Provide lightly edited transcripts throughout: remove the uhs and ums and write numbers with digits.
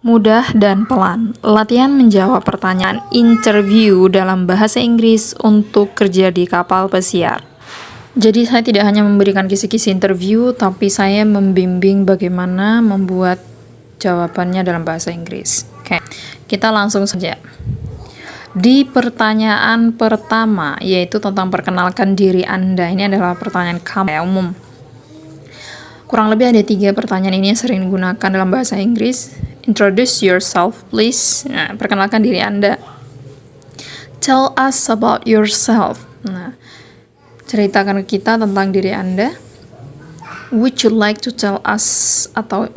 Mudah dan pelan. Latihan menjawab pertanyaan interview dalam bahasa Inggris untuk kerja di kapal pesiar. Jadi saya tidak hanya memberikan kisi-kisi interview, tapi saya membimbing bagaimana membuat jawabannya dalam bahasa Inggris. Oke, kita langsung saja. Di pertanyaan pertama, yaitu tentang perkenalkan diri Anda. Ini adalah pertanyaan umum. Kurang lebih ada 3 pertanyaan ini yang sering digunakan dalam bahasa Inggris. Introduce yourself, please. Nah, perkenalkan diri Anda. Tell us about yourself. Nah, ceritakan ke kita tentang diri Anda. Would you like to tell us atau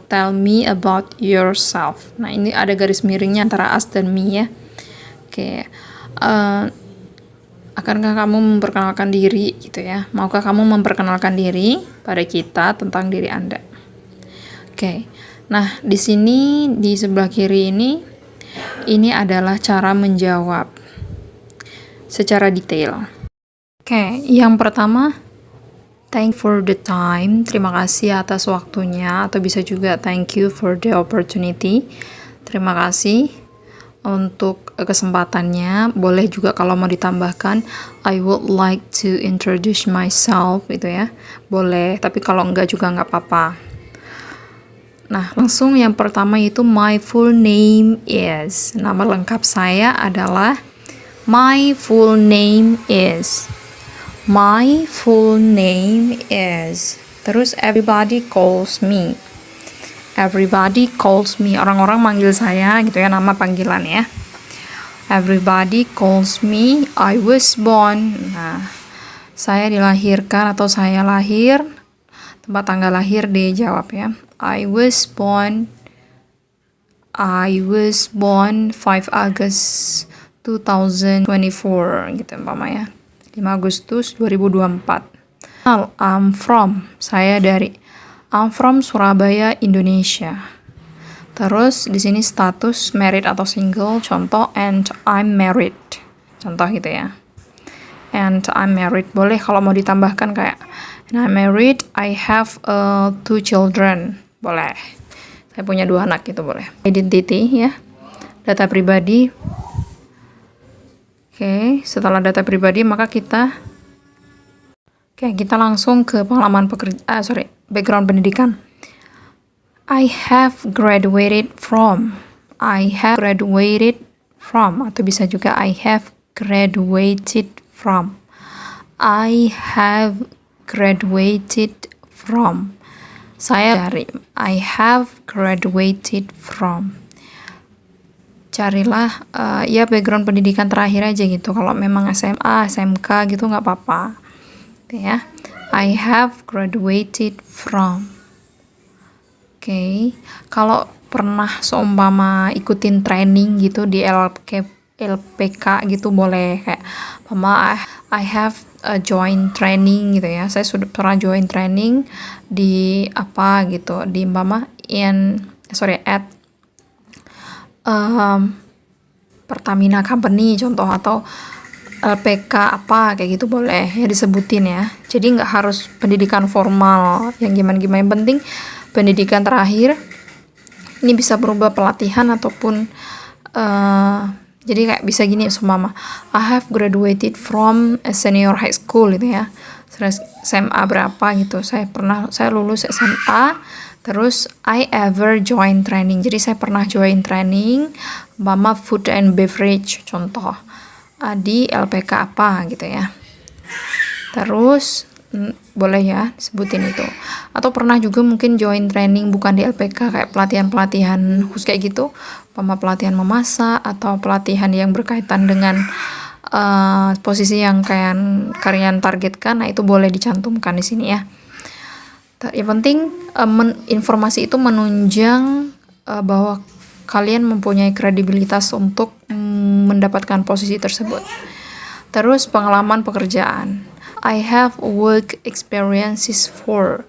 tell me about yourself? Nah, ini ada garis miringnya antara us dan me ya. Oke. Akankah kamu memperkenalkan diri gitu ya? Maukah kamu memperkenalkan diri pada kita tentang diri Anda? Oke. Nah, di sini di sebelah kiri ini adalah cara menjawab secara detail. Oke, yang pertama, thank you for the time. Terima kasih atas waktunya, atau bisa juga thank you for the opportunity. Terima kasih untuk kesempatannya. Boleh juga kalau mau ditambahkan I would like to introduce myself gitu ya. Boleh, tapi kalau enggak juga enggak apa-apa. Nah, langsung yang pertama itu my full name is. Nama lengkap saya adalah my full name is. My full name is. Terus everybody calls me. Everybody calls me. Orang-orang manggil saya gitu ya, nama panggilan ya. Everybody calls me. I was born. Nah, saya dilahirkan atau saya lahir. Tempat tanggal lahir dijawab ya. I was born 5 August 2024 gitu umpama ya. 5 Agustus 2024. I'm from Surabaya, Indonesia. Terus di sini status married atau single, contoh and I'm married. Contoh gitu ya. And I'm married. Boleh kalau mau ditambahkan kayak and I'm married, I have 2 children. Boleh. Saya punya 2 anak gitu boleh. Identity ya. Data pribadi. Oke, setelah data pribadi maka kita langsung ke pengalaman background pendidikan. I have graduated from. Atau bisa juga I have graduated from. I have graduated from. Saya cari I have graduated from. Carilah ya background pendidikan terakhir aja gitu. Kalau memang SMA, SMK gitu nggak apa-apa. Gitu ya. I have graduated from. Oke. Kalau pernah seumpama ikutin training gitu di LPK gitu boleh kayak I have join training gitu ya. Saya sudah pernah join training di apa gitu, di at Pertamina Company contoh, atau LPK apa kayak gitu boleh ya disebutin ya. Jadi nggak harus pendidikan formal yang gimana-gimana, yang penting pendidikan terakhir. Ini bisa berubah pelatihan ataupun jadi kayak bisa gini seumpama I have graduated from a senior high school gitu ya. SMA berapa gitu. Saya lulus SMA, terus I ever join training. Jadi saya pernah join training food and beverage contoh di LPK apa gitu ya. Terus boleh ya sebutin itu. Atau pernah juga mungkin join training bukan di LPK kayak pelatihan-pelatihan khusus kayak gitu, pelatihan memasak atau pelatihan yang berkaitan dengan posisi yang kalian targetkan. Nah, itu boleh dicantumkan di sini ya. Yang penting informasi itu menunjang bahwa kalian mempunyai kredibilitas untuk mendapatkan posisi tersebut. Terus pengalaman pekerjaan. I have work experiences for.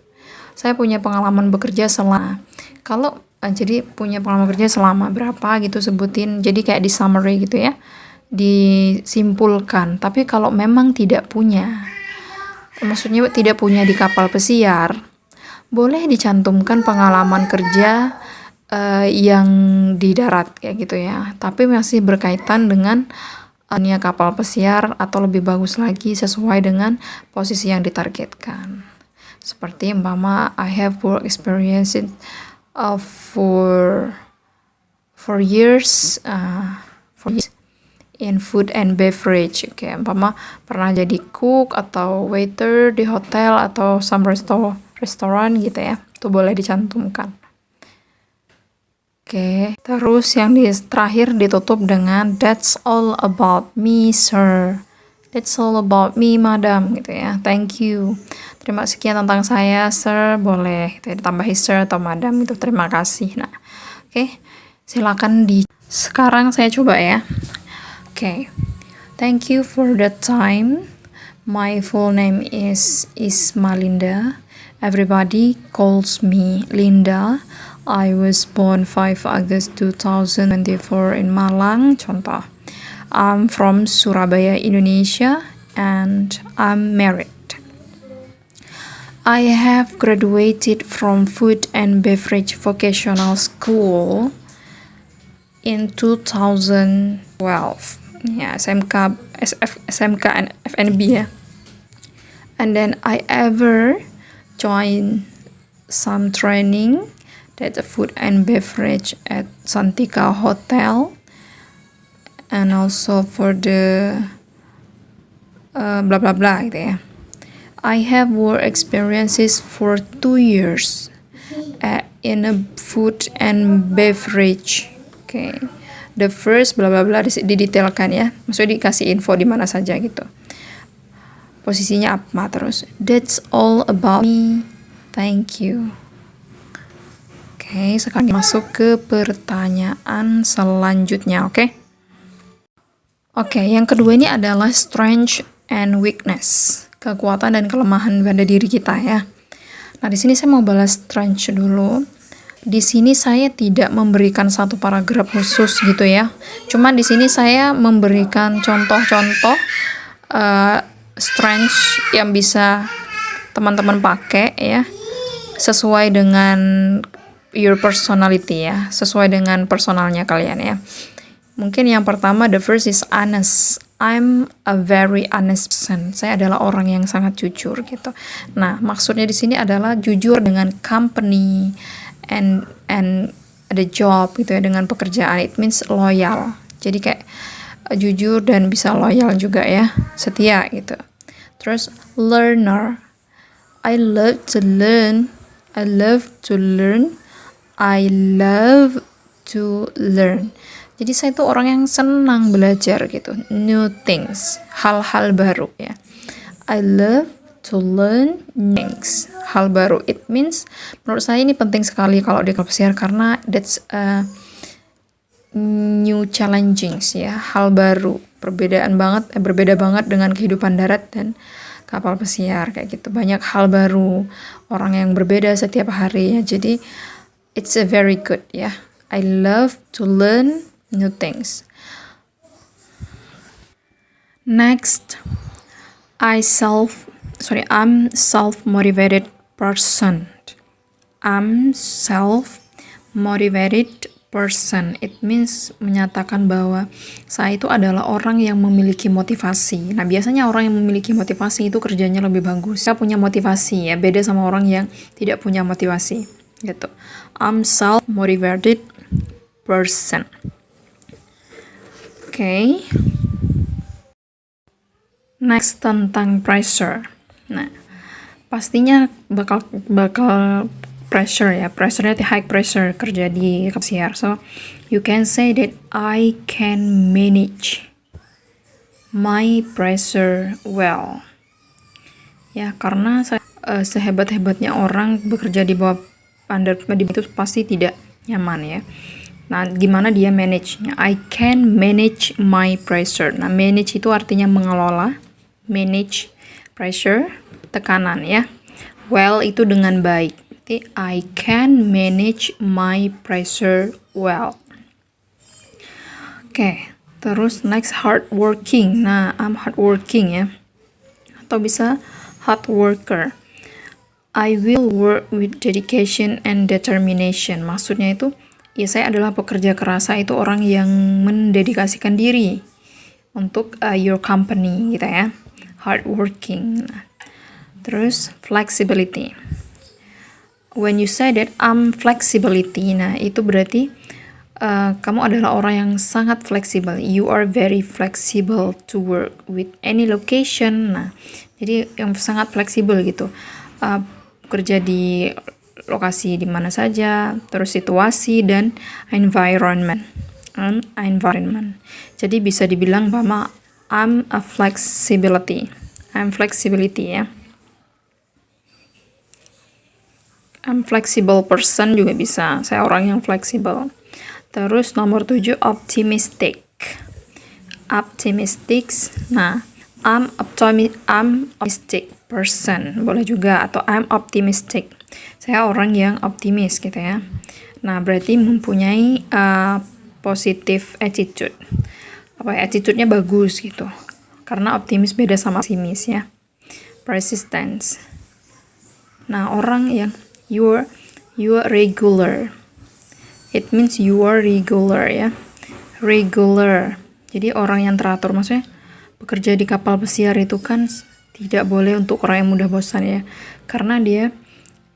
Saya punya pengalaman bekerja selama. Kalau jadi punya pengalaman bekerja selama berapa gitu sebutin. Jadi kayak di summary gitu ya. Disimpulkan. Tapi kalau memang tidak punya, maksudnya tidak punya di kapal pesiar, boleh dicantumkan pengalaman kerja yang di darat kayak gitu ya. Tapi masih berkaitan dengan kapal pesiar atau lebih bagus lagi sesuai dengan posisi yang ditargetkan. Seperti umpama I have work experience for years in food and beverage. Oke, umpama pernah jadi cook atau waiter di hotel atau some restoran gitu ya. Itu boleh dicantumkan. Oke, terus yang terakhir ditutup dengan that's all about me, sir. That's all about me, madam, gitu ya. Thank you. Terima sekian tentang saya, sir. Boleh gitu ya, ditambahi sir atau madam itu terima kasih. Nah, oke. Silakan sekarang saya coba ya. Oke. Thank you for the time. My full name is Ismalinda. Everybody calls me Linda. I was born 5 August 2024 in Malang, contoh. I'm from Surabaya, Indonesia, and I'm married. I have graduated from Food and Beverage Vocational School in 2012. Ya, SMK and FNB ya. And then I ever joined some training that's a food and beverage at Santika Hotel, and also for the blah blah blah gitu ya. I have work experiences for 2 years in a food and beverage. Okay. The first blah blah blah didetailkan ya. Maksudnya dikasih info di mana saja gitu. Posisinya apa terus. That's all about me. Thank you. Oke, sekarang masuk ke pertanyaan selanjutnya, oke? Oke, yang kedua ini adalah strength and weakness, kekuatan dan kelemahan pada diri kita ya. Nah, di sini saya mau balas strength dulu. Di sini saya tidak memberikan satu paragraf khusus gitu ya. Cuman di sini saya memberikan contoh-contoh strength yang bisa teman-teman pakai ya, sesuai dengan your personality ya, sesuai dengan personalnya kalian ya. Mungkin yang pertama, the first is honest. I'm a very honest person. Saya adalah orang yang sangat jujur gitu. Nah, maksudnya di sini adalah jujur dengan company and the job gitu ya, dengan pekerjaan. It means loyal. Jadi kayak jujur dan bisa loyal juga ya, setia gitu. Terus learner. I love to learn. I love to learn. I love to learn. Jadi saya tuh orang yang senang belajar gitu. New things, hal-hal baru ya. I love to learn things, hal baru. It means menurut saya ini penting sekali kalau di kapal pesiar karena that's new challenging ya, hal baru. Berbeda banget dengan kehidupan darat dan kapal pesiar kayak gitu. Banyak hal baru, orang yang berbeda setiap hari ya. Jadi it's a very good ya. I love to learn new things. Next, I'm self-motivated person. I'm self-motivated person. It means menyatakan bahwa saya itu adalah orang yang memiliki motivasi. Nah, biasanya orang yang memiliki motivasi itu kerjanya lebih bagus. Saya punya motivasi ya, beda sama orang yang tidak punya motivasi gitu. I'm self-motivated person. Okay. Next tentang pressure. Nah, pastinya bakal pressure ya. Pressure-nya high pressure kerja di kapal pesiar. So, you can say that I can manage my pressure well. Ya, karena saya sehebat-hebatnya orang bekerja di bawah itu pasti tidak nyaman ya. Nah, gimana dia manage-nya? I can manage my pressure. Nah, manage itu artinya mengelola. Manage pressure, tekanan ya. Well itu dengan baik. Jadi, I can manage my pressure well. Oke, terus next hardworking. Nah, I'm hardworking ya. Atau bisa hard worker. I will work with dedication and determination. Maksudnya itu ya saya adalah pekerja keras, saya itu orang yang mendedikasikan diri untuk your company gitu ya. Hardworking. Terus flexibility. When you say that I'm flexibility, nah itu berarti kamu adalah orang yang sangat fleksibel. You are very flexible to work with any location. Nah, jadi yang sangat fleksibel gitu. Kerja di lokasi di mana saja, terus situasi dan environment. Jadi bisa dibilang bahwa I'm flexibility ya. I'm flexible person juga bisa. Saya orang yang fleksibel. Terus nomor 7, optimistic. Nah, I'm optimistic person. Boleh juga, atau I'm optimistic. Saya orang yang optimis gitu ya. Nah, berarti mempunyai positive attitude. Attitude-nya bagus gitu. Karena optimis beda sama pesimis ya. Persistence. Nah, orang yang you're regular. It means you are regular ya. Regular. Jadi orang yang teratur, maksudnya bekerja di kapal pesiar itu kan tidak boleh untuk orang yang mudah bosan ya. Karena dia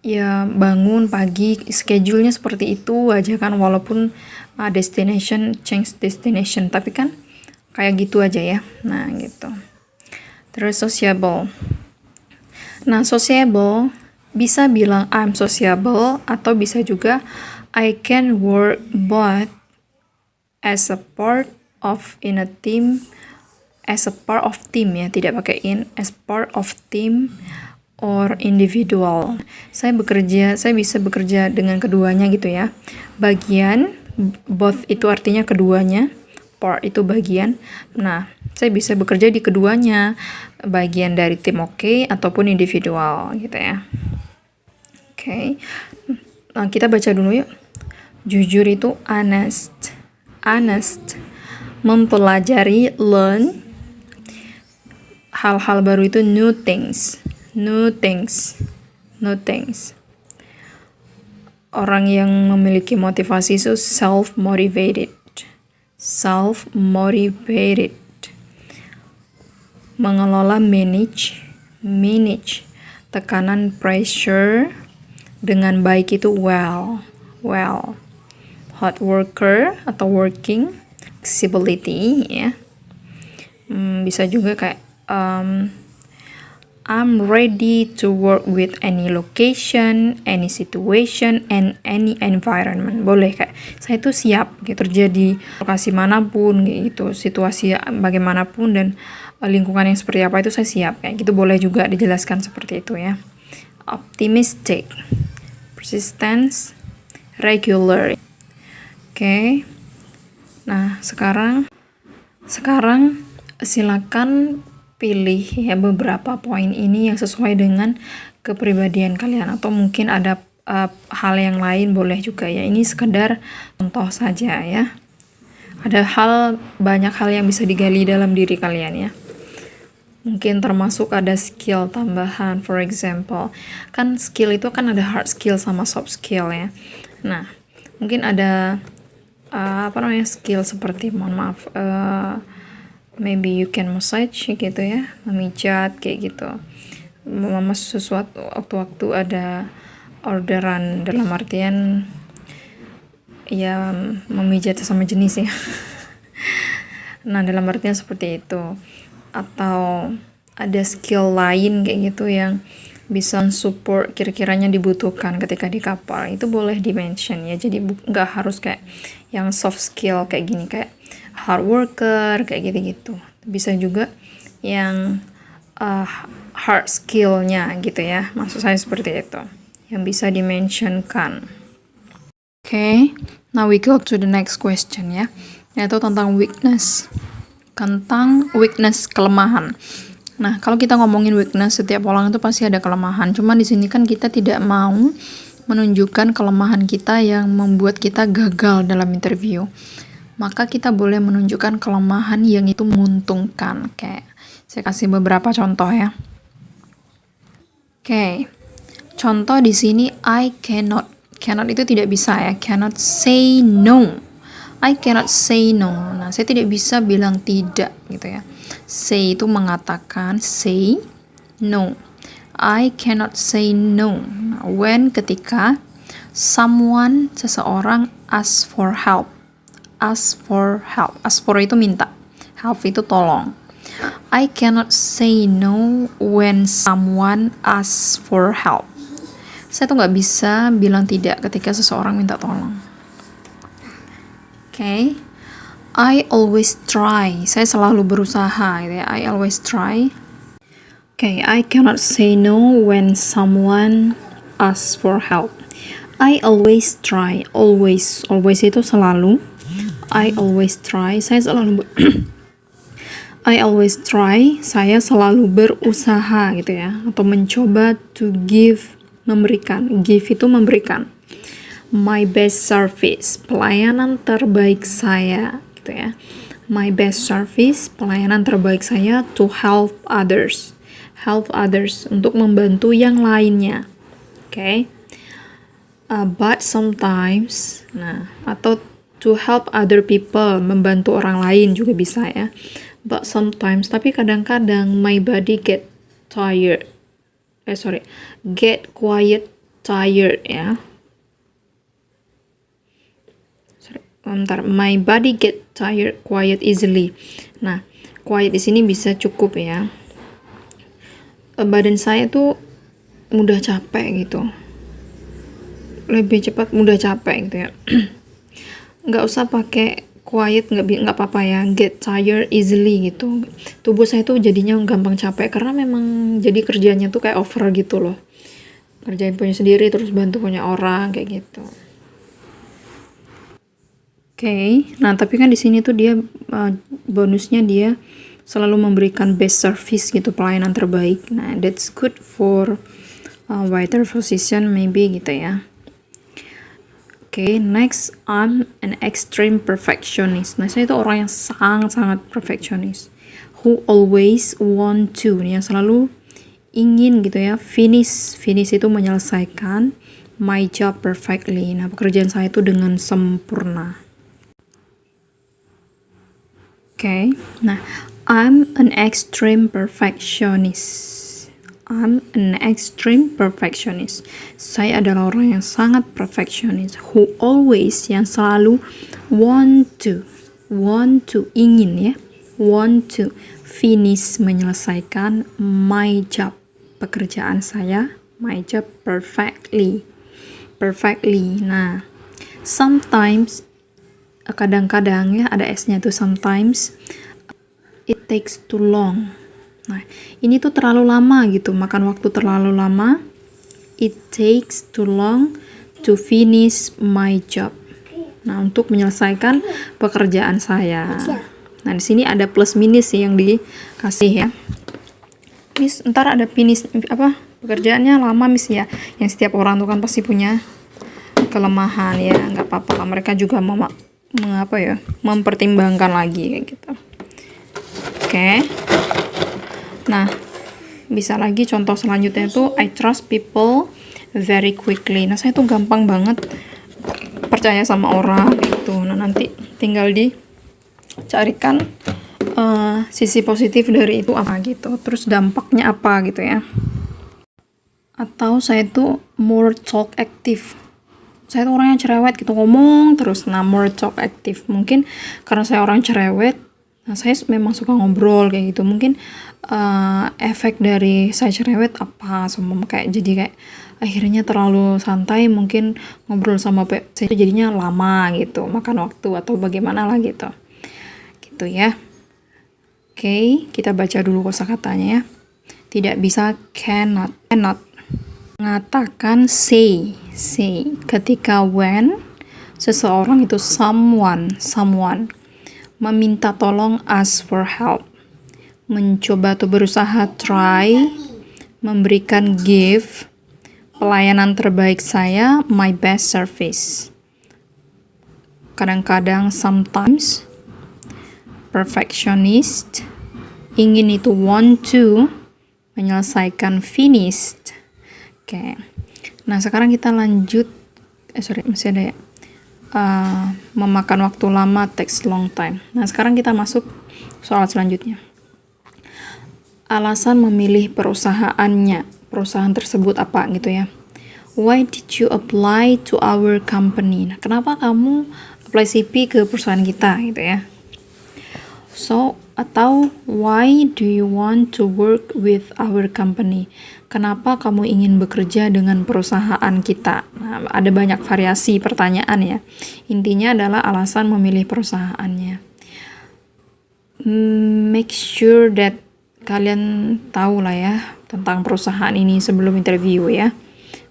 ya bangun pagi, schedule-nya seperti itu aja kan, walaupun change destination, tapi kan kayak gitu aja ya. Nah, gitu. Terus sociable. Nah, sociable bisa bilang I'm sociable, atau bisa juga I can work both as a part of in a team, as a part of team ya, tidak pakai in, as part of team or individual. Saya bisa bekerja dengan keduanya gitu ya. Bagian, both itu artinya keduanya, part itu bagian. Nah, saya bisa bekerja di keduanya, bagian dari tim ataupun individual gitu ya. Oke. Nah, kita baca dulu yuk. Jujur itu honest. Mempelajari, learn. Hal-hal baru itu new things. Orang yang memiliki motivasi itu self-motivated. Mengelola, manage. Tekanan, pressure. Dengan baik itu well. Hard worker atau working. Flexibility ya. Bisa juga kayak I'm ready to work with any location, any situation, and any environment. Boleh kayak saya itu siap gitu kerja di lokasi manapun gitu, situasi bagaimanapun dan lingkungan yang seperti apa itu saya siap. Kayak gitu boleh juga dijelaskan seperti itu ya. Optimistic, persistence, regular. Oke. Nah, sekarang silakan pilih ya beberapa poin ini yang sesuai dengan kepribadian kalian, atau mungkin ada hal yang lain boleh juga ya. Ini sekedar contoh saja ya. Ada banyak hal yang bisa digali dalam diri kalian ya. Mungkin termasuk ada skill tambahan, for example. Kan skill itu kan ada hard skill sama soft skill ya. Nah, mungkin ada skill seperti maybe you can massage gitu ya, memijat kayak gitu. Sesuatu waktu ada orderan, dalam artian ya memijat sama jenis ya. Nah, dalam artian seperti itu. Atau ada skill lain kayak gitu yang bisa support kira-kiranya dibutuhkan ketika di kapal, itu boleh di-mention ya. Jadi nggak harus kayak yang soft skill kayak gini, kayak hard worker kayak gitu-gitu. Bisa juga yang hard skillnya gitu ya, maksud saya seperti itu, yang bisa di-mentionkan. Okay, now we go to the next question ya, yaitu tentang weakness. Kelemahan. Nah, kalau kita ngomongin weakness, setiap orang itu pasti ada kelemahan. Cuma di sini kan kita tidak mau menunjukkan kelemahan kita yang membuat kita gagal dalam interview. Maka kita boleh menunjukkan kelemahan yang itu menguntungkan. Kayak saya kasih beberapa contoh ya. Oke. Contoh di sini I cannot. Cannot itu tidak bisa ya. Cannot say no. I cannot say no. Nah, saya tidak bisa bilang tidak gitu ya. Say itu mengatakan, say no. I cannot say no. Nah, when ketika someone, seseorang ask for help. Ask for help. Ask for itu minta. Help itu tolong. I cannot say no when someone asks for help. Saya tuh nggak bisa bilang tidak ketika seseorang minta tolong. Okay. I always try. Saya selalu berusaha gitu ya. I always try. Okay, I cannot say no when someone asks for help. I always try. Always. Always itu selalu. I always try. Saya selalu I always try. Saya selalu berusaha gitu ya, atau mencoba to give, memberikan. Give itu memberikan. My best service, pelayanan terbaik saya gitu ya. My best service, pelayanan terbaik saya to help others. Help others, untuk membantu yang lainnya. Okay. But sometimes, nah, atau to help other people, membantu orang lain juga bisa ya. But sometimes, tapi kadang-kadang my body get tired. Get quiet tired ya. My body get tired quiet easily. Nah, quiet di sini bisa cukup ya. Badan saya tuh mudah capek gitu. Lebih cepat mudah capek gitu ya. Nggak usah pakai quiet, nggak apa-apa ya. Get tired easily gitu. Tubuh saya tuh jadinya gampang capek karena memang jadi kerjanya tuh kayak over gitu loh. Kerjain punya sendiri terus bantu punya orang kayak gitu. Oke, nah tapi kan di sini tuh dia bonusnya dia selalu memberikan best service gitu, pelayanan terbaik. Nah, that's good for wider position maybe gitu ya. Oke, next, I'm an extreme perfectionist. Nah, saya itu orang yang sangat-sangat perfectionist. Who always want to, yang selalu ingin gitu ya, finish itu menyelesaikan my job perfectly. Nah, pekerjaan saya itu dengan sempurna. Oke, nah, I'm an extreme perfectionist. I'm an extreme perfectionist. Saya adalah orang yang sangat perfectionist. Who always, yang selalu want to, ingin ya, want to finish, menyelesaikan my job, pekerjaan saya, my job perfectly. Nah, sometimes, kadang-kadang ya ada S-nya tuh, sometimes it takes too long. Nah, ini tuh terlalu lama gitu, makan waktu terlalu lama. It takes too long to finish my job. Nah, untuk menyelesaikan pekerjaan saya. Nah, di sini ada plus minus sih yang dikasih ya. Miss, ntar ada finish apa? Pekerjaannya lama Miss ya. Yang setiap orang tuh kan pasti punya kelemahan ya, nggak apa-apa lah. Mereka juga mempertimbangkan lagi kayak gitu. Oke. Nah, bisa lagi contoh selanjutnya itu I trust people very quickly. Nah, saya tuh gampang banget percaya sama orang gitu. Nah, nanti tinggal dicarikan sisi positif dari itu apa gitu. Terus dampaknya apa gitu ya. Atau saya tuh more talk active. Saya tuh orangnya cerewet gitu, ngomong terus. Nah, more talk active. Mungkin karena saya orang cerewet, nah saya memang suka ngobrol kayak gitu. Mungkin efek dari saya cerewet apa, semua kayak akhirnya terlalu santai, mungkin ngobrol sama saya itu jadinya lama gitu, makan waktu atau bagaimana lah gitu. Gitu ya. Oke, kita baca dulu kosakatanya ya. Tidak bisa, cannot. Mengatakan say. Ketika when seseorang itu someone meminta tolong, ask for help. Mencoba atau berusaha, try. Memberikan, give. Pelayanan terbaik saya, my best service. Kadang-kadang, sometimes. Perfectionist. Ingin itu want to. Menyelesaikan, finished. Oke. Nah, sekarang kita lanjut masih ada ya. Memakan waktu lama, takes long time. Nah, sekarang kita masuk soal selanjutnya. Alasan memilih perusahaan tersebut apa gitu ya. Why did you apply to our company? Nah, kenapa kamu apply CV ke perusahaan kita gitu ya. So, atau why do you want to work with our company? Kenapa kamu ingin bekerja dengan perusahaan kita? Nah, ada banyak variasi pertanyaan ya. Intinya adalah alasan memilih perusahaannya. Make sure that kalian tahu lah ya tentang perusahaan ini sebelum interview ya.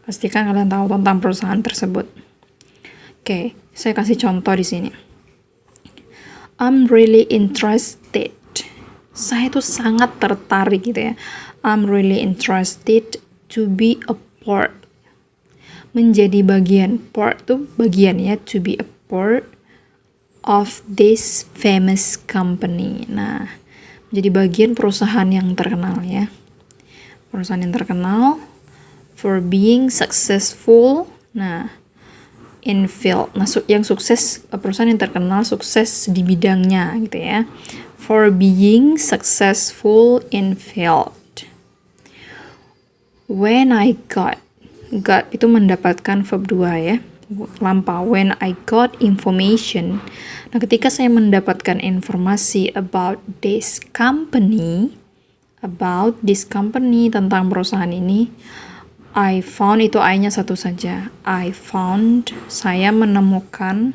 Pastikan kalian tahu tentang perusahaan tersebut. Oke, saya kasih contoh di sini. I'm really interested. Saya tuh sangat tertarik gitu ya. I'm really interested to be a part. Menjadi bagian. Part tuh bagian ya. To be a part of this famous company. Nah, menjadi bagian perusahaan yang terkenal ya. Perusahaan yang terkenal. For being successful. Nah, in field. Nah, yang sukses, perusahaan yang terkenal sukses di bidangnya gitu ya. For being successful in field. When I got itu mendapatkan verb 2 ya. Lampau. When I got information. Nah, ketika saya mendapatkan informasi about this company tentang perusahaan ini, I found, itu I-nya satu saja. Saya menemukan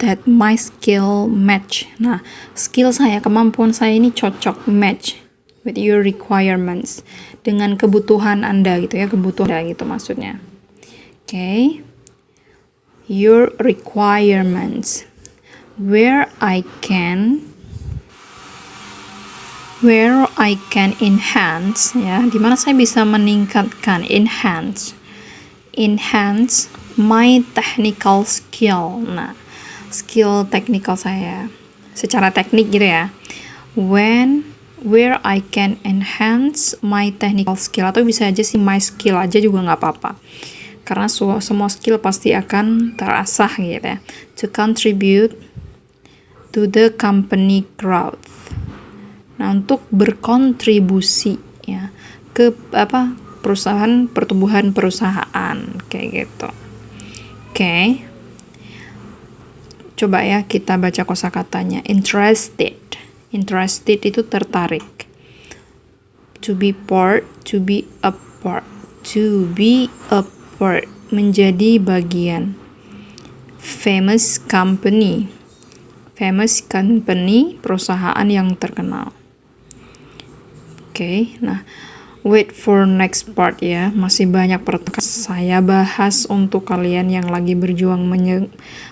that my skill match. Nah, skill saya, kemampuan saya ini cocok, match with your requirements. Dengan kebutuhan Anda gitu ya, kebutuhan Anda gitu maksudnya. Okay. Your requirements. Where I can enhance ya, dimana saya bisa meningkatkan enhance my technical skill. Nah, skill technical saya secara teknik gitu ya. Where I can enhance my technical skill, atau bisa aja sih my skill aja juga nggak apa-apa, karena semua skill pasti akan terasah gitu ya. To contribute to the company growth. Nah, untuk berkontribusi ya ke pertumbuhan perusahaan kayak gitu. Oke. Coba ya kita baca kosakatanya. Interested itu tertarik. To be part, menjadi bagian. Famous company, perusahaan yang terkenal. Oke, nah wait for next part ya. Masih banyak pertanyaan saya bahas untuk kalian yang lagi berjuang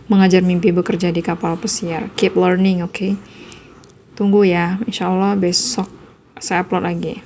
mengajar mimpi bekerja di kapal pesiar. Keep learning, oke? Tunggu ya, insya Allah besok saya upload lagi.